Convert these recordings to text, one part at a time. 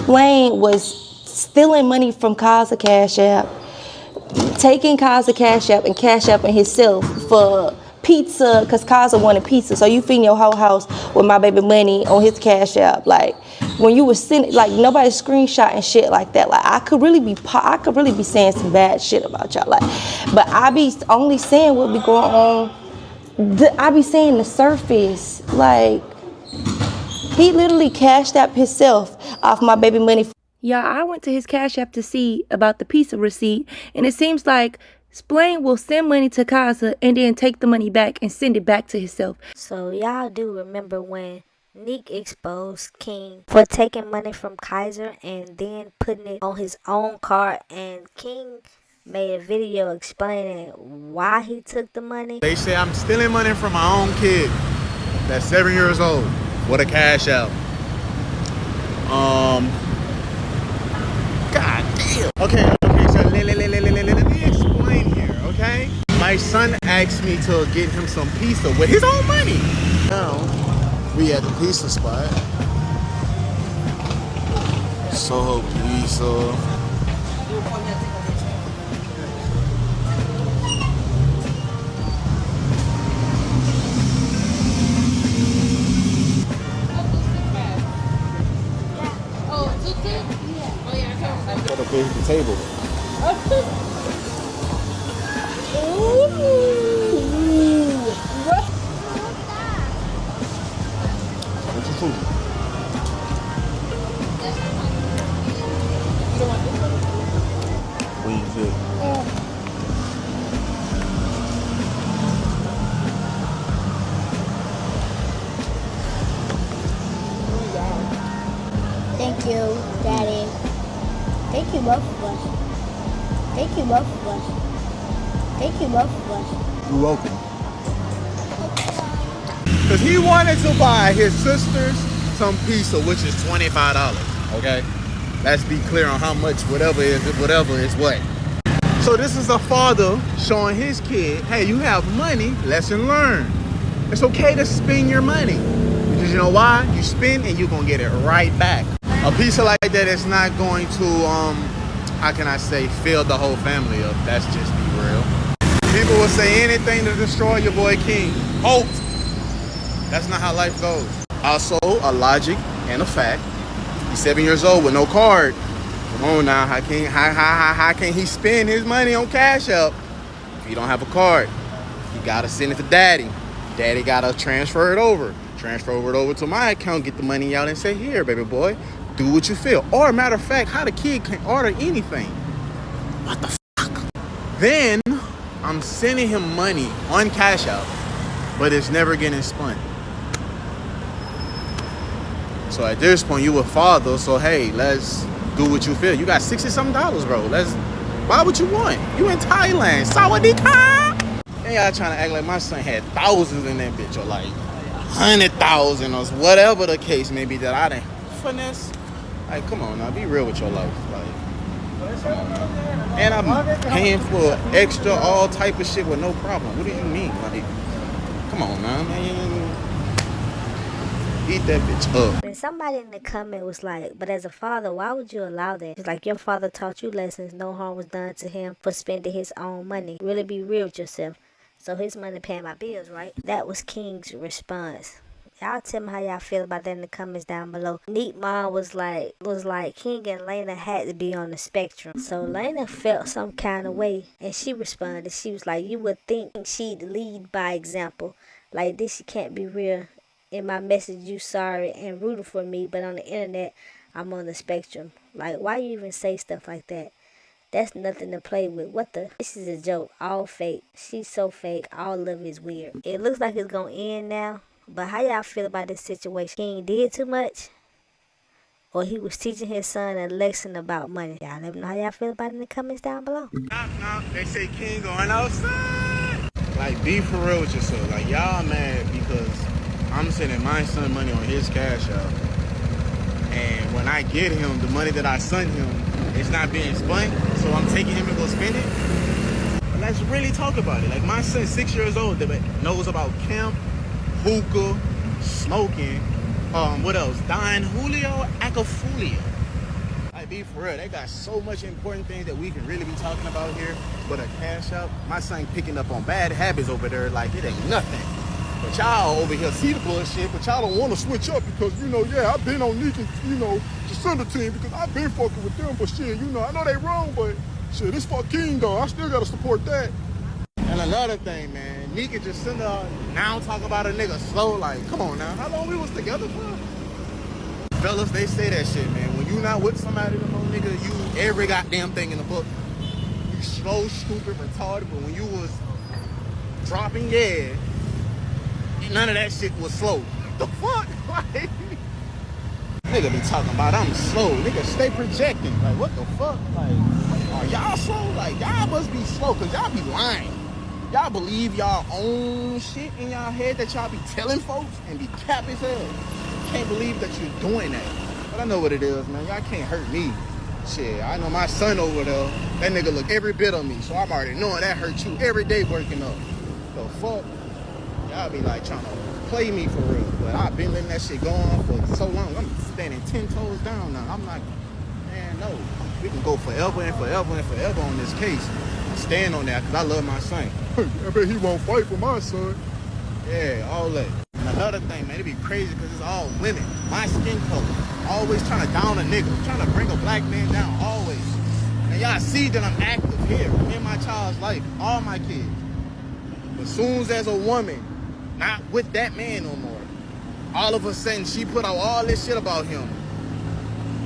Splain was stealing money from Kaza Cash App, taking Kaza Cash App and Cash Apping himself for pizza, because Kaza wanted pizza. So you feeding your whole house with my baby money on his Cash App. Like, when you were sending, like, nobody screenshotting shit like that. Like, I could really be saying some bad shit about y'all. Like, but I be only saying what be going on. I be saying the surface. Like, he literally cashed out himself off my baby money. Yeah, I went to his Cash App to see about the pizza receipt, and it seems like Splain will send money to Kaza and then take the money back and send it back to himself. So y'all do remember when Nique exposed King for taking money from Kaiser and then putting it on his own card, and King made a video explaining why he took the money. They say I'm stealing money from my own kid that's 7 years old with a Cash App. God damn. Okay, so let me explain here, okay? My son asked me to get him some pizza with his own money. Now, we at the pizza spot. Soho Pizza. Gotta pay the table. What's your food? What is it? Thank you, Daddy. Thank you both of us. Thank you both of us. Thank you both of us. You're welcome. Because he wanted to buy his sisters some pizza, which is $25, okay? Let's be clear on how much whatever is what. So this is a father showing his kid, hey, you have money, lesson learned. It's okay to spend your money. Because you know why? You spend and you're going to get it right back. A pizza like that is not going to, how can I say, fill the whole family up. That's just be real. People will say anything to destroy your boy King. Halt! That's not how life goes. Also, a logic and a fact. He's 7 years old with no card. Come on now, how can he spend his money on Cash App if he don't have a card? He gotta send it to daddy. Daddy gotta transfer it over. Transfer it over to my account, get the money out and say, here, baby boy, do what you feel. Or matter of fact, how the kid can order anything. What the fuck? Then I'm sending him money on Cash App, but it's never getting spun. So at this point, you a father, so hey, let's do what you feel. You got $60-something, bro. Why would you want? You in Thailand, Sawadee-ka! And y'all trying to act like my son had thousands in that bitch, or like 100,000 or whatever the case may be that I didn't finesse. Like, come on now, be real with your life. Like, come on now. And I'm paying for extra all type of shit with no problem. What do you mean? Like, come on now, man. Eat that bitch up. And somebody in the comment was like, but as a father, why would you allow that? It's like your father taught you lessons. No harm was done to him for spending his own money. Really be real with yourself. So his money paying my bills, right? That was King's response. Y'all tell me how y'all feel about that in the comments down below. Nique mom was like King and Laina had to be on the spectrum. So Laina felt some kind of way and she responded. She was like, you would think she'd lead by example. Like, this can't be real. In my message, you sorry and rooting for me, but on the internet, I'm on the spectrum. Like, why you even say stuff like that? That's nothing to play with. What the? This is a joke. All fake. She's so fake. All of it is weird. It looks like it's gonna end now. But how y'all feel about this situation? King did too much? Or he was teaching his son a lesson about money? Y'all let me know how y'all feel about it in the comments down below. Knock. They say King going outside. Like, be for real with yourself. Like, y'all mad because I'm sending my son money on his Cash App. And when I get him, the money that I sent him, it's not being spent. So I'm taking him to go spend it. But let's really talk about it. Like, my son's 6 years old that knows about camp, hookah, smoking, what else? Don Julio Acafulia. be for real. They got so much important things that we can really be talking about here. But a cash out, my son picking up on bad habits over there like it ain't nothing. But y'all over here see the bullshit, but y'all don't want to switch up because, I've been on Nique, the center team because I've been fucking with them. But shit, I know they wrong, but shit, this fuck King though. I still got to support that. And another thing, man, Nique just sitting there now talking about a nigga slow. Like, come on now, how long we was together for? Fellas, they say that shit, man. When you not with somebody, no more, nigga, you every goddamn thing in the book. You slow, stupid, retarded, but when you was dropping, none of that shit was slow. The fuck? Like, nigga be talking about I'm slow. Nigga stay projecting. Like, what the fuck? Like, are y'all slow? Like, y'all must be slow, cause y'all be lying. Y'all believe y'all own shit in y'all head that y'all be telling folks and be cap as hell. Can't believe that you're doing that. But I know what it is, man. Y'all can't hurt me. Shit, I know my son over there. That nigga look every bit of me, so I'm already knowing that hurt you every day working up. The fuck? Y'all be like trying to play me for real. But I've been letting that shit go on for so long. I'm standing 10 toes down now. I'm like, man, no. We can go forever and forever and forever on this case. I stand on that because I love my son. I bet he won't fight for my son. Yeah, all that. And another thing, man, it be crazy because it's all women. My skin color. Always trying to down a nigga. Trying to bring a black man down, always. And y'all see that I'm active here in my child's life. All my kids. But soon as a woman, not with that man no more, all of a sudden she put out all this shit about him.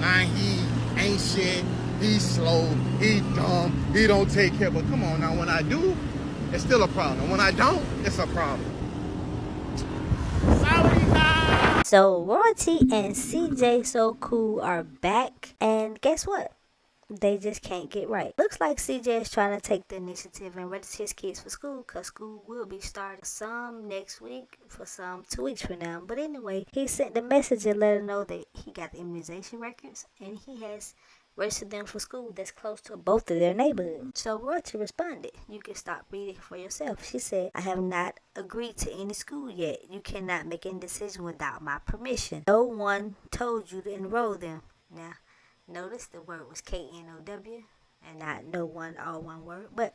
Nah, he ain't shit. He's slow. He dumb. He don't take care. But come on now, when I do, it's still a problem. When I don't, it's a problem. So Royalty and CJ So Cool are back, and guess what? They just can't get right. Looks like CJ is trying to take the initiative and register his kids for school, because school will be starting some next week, for some 2 weeks from now. But anyway, he sent the message and let her know that he got the immunization records and he has registered them for school that's close to both of their neighborhoods. So Royalty responded, "You can stop reading for yourself." She said, "I have not agreed to any school yet. You cannot make any decision without my permission. No one told you to enroll them." Now, notice the word was KNOW and not no one, all one word. But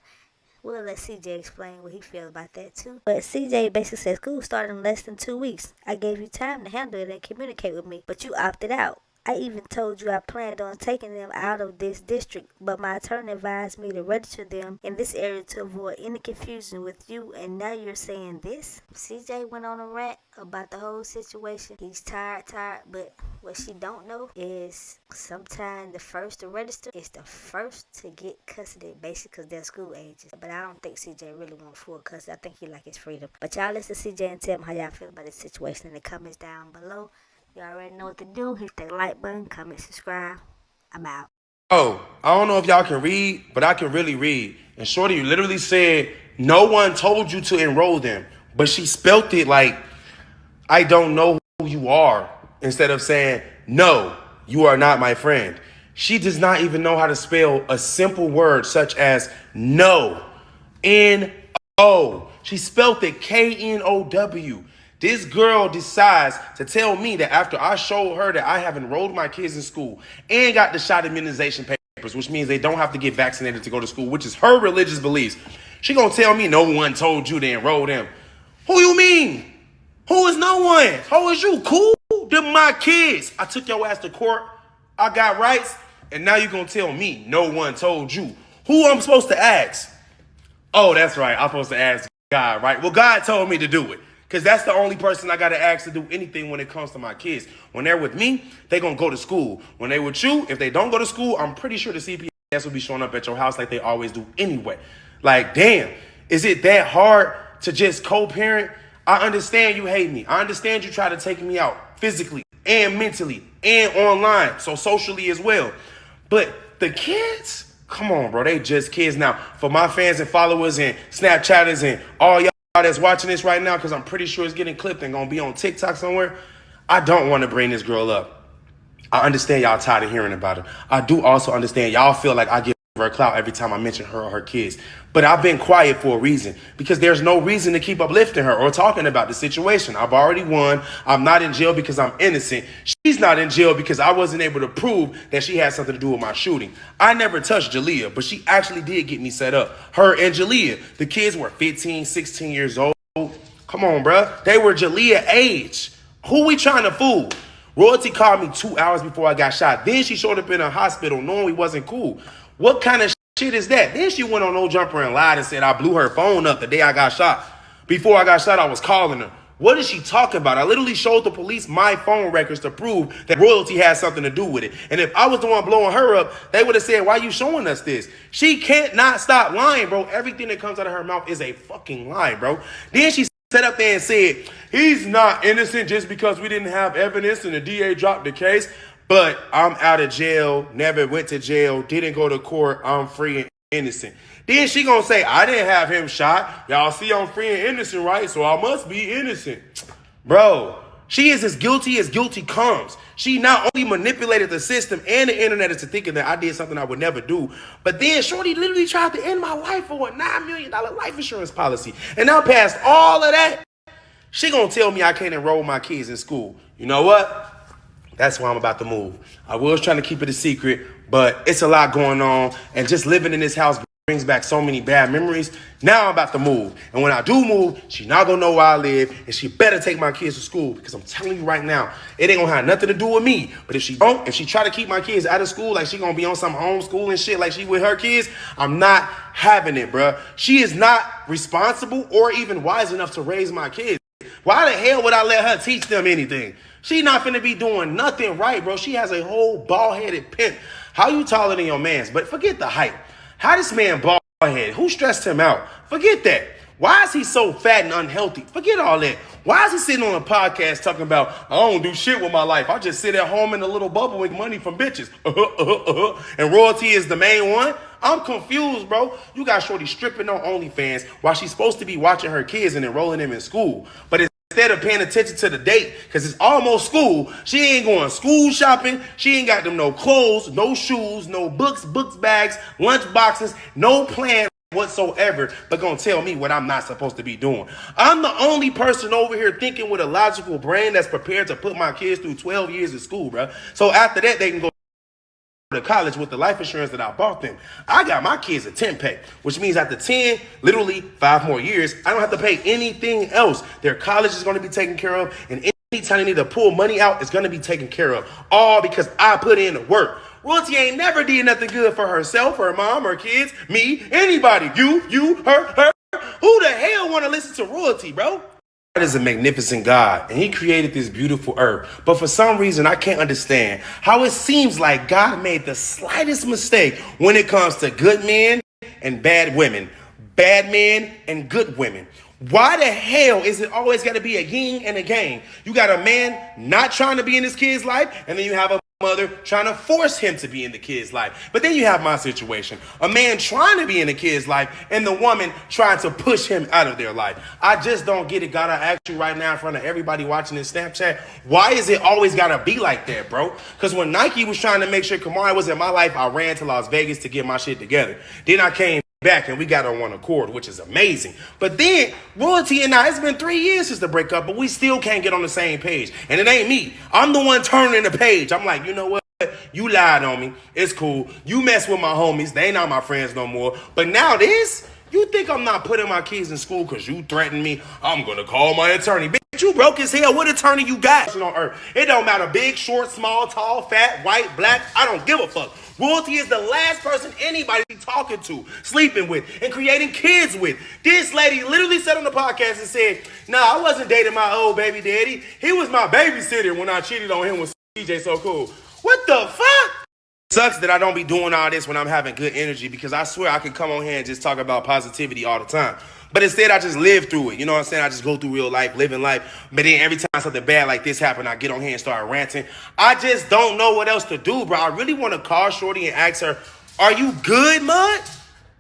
we'll let CJ explain what he feels about that too. But CJ basically said, "School started in less than 2 weeks. I gave you time to handle it and communicate with me, but you opted out. I even told you I planned on taking them out of this district, but my attorney advised me to register them in this area to avoid any confusion with you, and now you're saying this?" CJ went on a rant about the whole situation. He's tired, but what she don't know is sometimes the first to register is the first to get custody, basically because they're school ages. But I don't think CJ really wants full custody. I think he like his freedom. But y'all listen to CJ and tell him how y'all feel about this situation in the comments down below. You already know what to do. Hit that like button, comment, subscribe. I'm out. Oh, I don't know if y'all can read, but I can really read. And Shorty literally said, "No one told you to enroll them." But she spelt it like, "I don't know who you are," instead of saying, "No, you are not my friend." She does not even know how to spell a simple word such as no. N-O. She spelled it K-N-O-W. This girl decides to tell me that after I showed her that I have enrolled my kids in school and got the shot immunization papers, which means they don't have to get vaccinated to go to school, which is her religious beliefs, she gonna tell me no one told you to enroll them. Who you mean? Who is no one? Who is you? Cool? Them my kids. I took your ass to court. I got rights. And now you gonna tell me no one told you. Who I'm supposed to ask? Oh, that's right. I'm supposed to ask God, right? Well, God told me to do it. Because that's the only person I got to ask to do anything when it comes to my kids. When they're with me, they going to go to school. When they with you, if they don't go to school, I'm pretty sure the CPS will be showing up at your house like they always do anyway. Like, damn, is it that hard to just co-parent? I understand you hate me. I understand you try to take me out physically and mentally and online, so socially as well. But the kids, come on, bro, they just kids now. For my fans and followers and Snapchatters and all y'all that's watching this right now, because I'm pretty sure it's getting clipped and gonna be on TikTok somewhere, I don't want to bring this girl up. I understand y'all tired of hearing about her. I do also understand y'all feel like I give her clout every time I mention her or her kids. But I've been quiet for a reason, because there's no reason to keep uplifting her or talking about the situation. I've already won. I'm not in jail because I'm innocent. She's not in jail because I wasn't able to prove that she had something to do with my shooting. I never touched Jalea, but she actually did get me set up. Her and Jalea, the kids were 15, 16 years old. Come on, bruh. They were Jalea age. Who we trying to fool? Royalty called me 2 hours before I got shot. Then she showed up in a hospital knowing we wasn't cool. What kind of shit is that? Then she went on No Jumper and lied and said I blew her phone up the day I got shot. Before I got shot, I was calling her. What is she talking about? I literally showed the police my phone records to prove that Royalty had something to do with it. And if I was the one blowing her up, they would have said, why are you showing us this? She can't not stop lying, bro. Everything that comes out of her mouth is a fucking lie, bro. Then she sat up there and said, he's not innocent just because we didn't have evidence and the DA dropped the case. But I'm out of jail, never went to jail, didn't go to court, I'm free and innocent. Then she gonna say, I didn't have him shot. Y'all see I'm free and innocent, right? So I must be innocent. Bro, she is as guilty comes. She not only manipulated the system and the internet into thinking that I did something I would never do, but then Shorty literally tried to end my life for a $9 million life insurance policy. And now past all of that, she gonna tell me I can't enroll my kids in school. You know what? That's why I'm about to move. I was trying to keep it a secret, but it's a lot going on. And just living in this house brings back so many bad memories. Now I'm about to move. And when I do move, she's not going to know where I live. And she better take my kids to school. Because I'm telling you right now, it ain't going to have nothing to do with me. But if she don't, if she try to keep my kids out of school, like she going to be on some homeschooling shit like she with her kids, I'm not having it, bruh. She is not responsible or even wise enough to raise my kids. Why the hell would I let her teach them anything? She not finna be doing nothing right, bro. She has a whole bald-headed pimp. How you taller than your mans? But forget the height. How this man bald-headed? Who stressed him out? Forget that. Why is he so fat and unhealthy? Forget all that. Why is he sitting on a podcast talking about, I don't do shit with my life. I just sit at home in a little bubble with money from bitches. And Royalty is the main one? I'm confused, bro. You got Shorty stripping on OnlyFans while she's supposed to be watching her kids and enrolling them in school. But instead of paying attention to the date, because it's almost school, she ain't going school shopping. She ain't got them no clothes, no shoes, no books, bags, lunch boxes, no plan whatsoever, but gonna tell me what I'm not supposed to be doing. I'm the only person over here thinking with a logical brain that's prepared to put my kids through 12 years of school, bro. So after that, they can go to college with the life insurance that I bought them. I got my kids a 10 pay, which means after 10, literally 5 more years, I don't have to pay anything else. Their college is going to be taken care of, and anytime they need to pull money out, it's going to be taken care of. All because I put in the work. Royalty ain't never did nothing good for herself, her mom, her kids, me, anybody. You, her. Who the hell want to listen to Royalty, bro? God is a magnificent God, and he created this beautiful earth. But for some reason, I can't understand how it seems like God made the slightest mistake when it comes to good men and bad women, bad men and good women. Why the hell is it always got to be a yin and a yang? You got a man not trying to be in his kid's life, and then you have a mother trying to force him to be in the kid's life. But then you have my situation. A man trying to be in the kid's life and the woman trying to push him out of their life. I just don't get it. Gotta ask you right now in front of everybody watching this Snapchat, why is it always gotta be like that, bro? Because when Nique was trying to make sure Kamari was in my life, I ran to Las Vegas to get my shit together. Then I came back and we got on one accord, which is amazing. But then Royalty and I, it's been 3 years since the breakup, but we still can't get on the same page. And it ain't me. I'm the one turning the page. I'm like, you know what? You lied on me. It's cool. You mess with my homies. They not my friends no more. But now this, you think I'm not putting my kids in school because you threatened me? I'm going to call my attorney. Bitch, you broke as hell. What attorney you got on earth? It don't matter. Big, short, small, tall, fat, white, black. I don't give a fuck. Royalty is the last person anybody be talking to, sleeping with, and creating kids with. This lady literally said on the podcast and said, nah, I wasn't dating my old baby daddy. He was my babysitter when I cheated on him with CJ So Cool. What the fuck? Sucks that I don't be doing all this when I'm having good energy, because I swear I could come on here and just talk about positivity all the time. But instead, I just live through it. You know what I'm saying? I just go through real life, living life. But then every time something bad like this happens, I get on here and start ranting. I just don't know what else to do, bro. I really want to call Shorty and ask her, are you good, mud?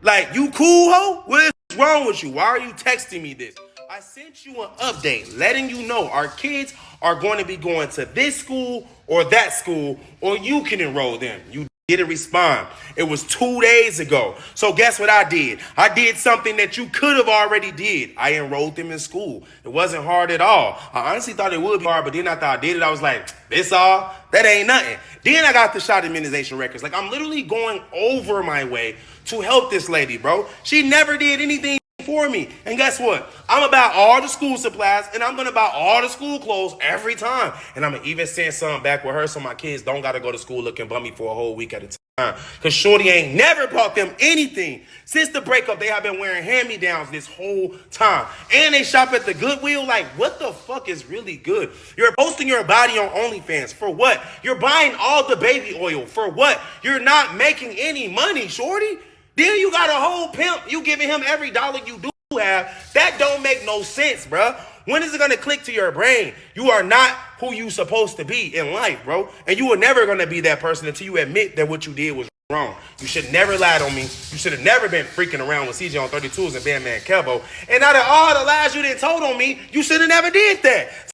Like, you cool, ho? What is wrong with you? Why are you texting me this? I sent you an update letting you know our kids are going to be going to this school or that school, or you can enroll them. You didn't respond. It was 2 days ago. So guess what I did? I did something that you could have already did. I enrolled them in school. It wasn't hard at all. I honestly thought it would be hard, but then after I did it, I was like, this all? That ain't nothing. Then I got the shot immunization records. Like, I'm literally going over my way to help this lady, bro. She never did anything for me. And guess what? I'm about all the school supplies, and I'm gonna buy all the school clothes every time. And I'm gonna even send some back with her so my kids don't gotta go to school looking bummy for a whole week at a time. Cause Shorty ain't never bought them anything. Since the breakup, they have been wearing hand-me-downs this whole time. And they shop at the Goodwill. Like, what the fuck is really good? You're posting your body on OnlyFans. For what? You're buying all the baby oil. For what? You're not making any money, Shorty. Then you got a whole pimp. You giving him every dollar you do have. That don't make no sense, bruh. When is it going to click to your brain? You are not who you supposed to be in life, bro. And you are never going to be that person until you admit that what you did was wrong. You should never lied on me. You should have never been freaking around with CJ on 32s and Bandman Kevo. And out of all the lies you didn't told on me, you should have never did that.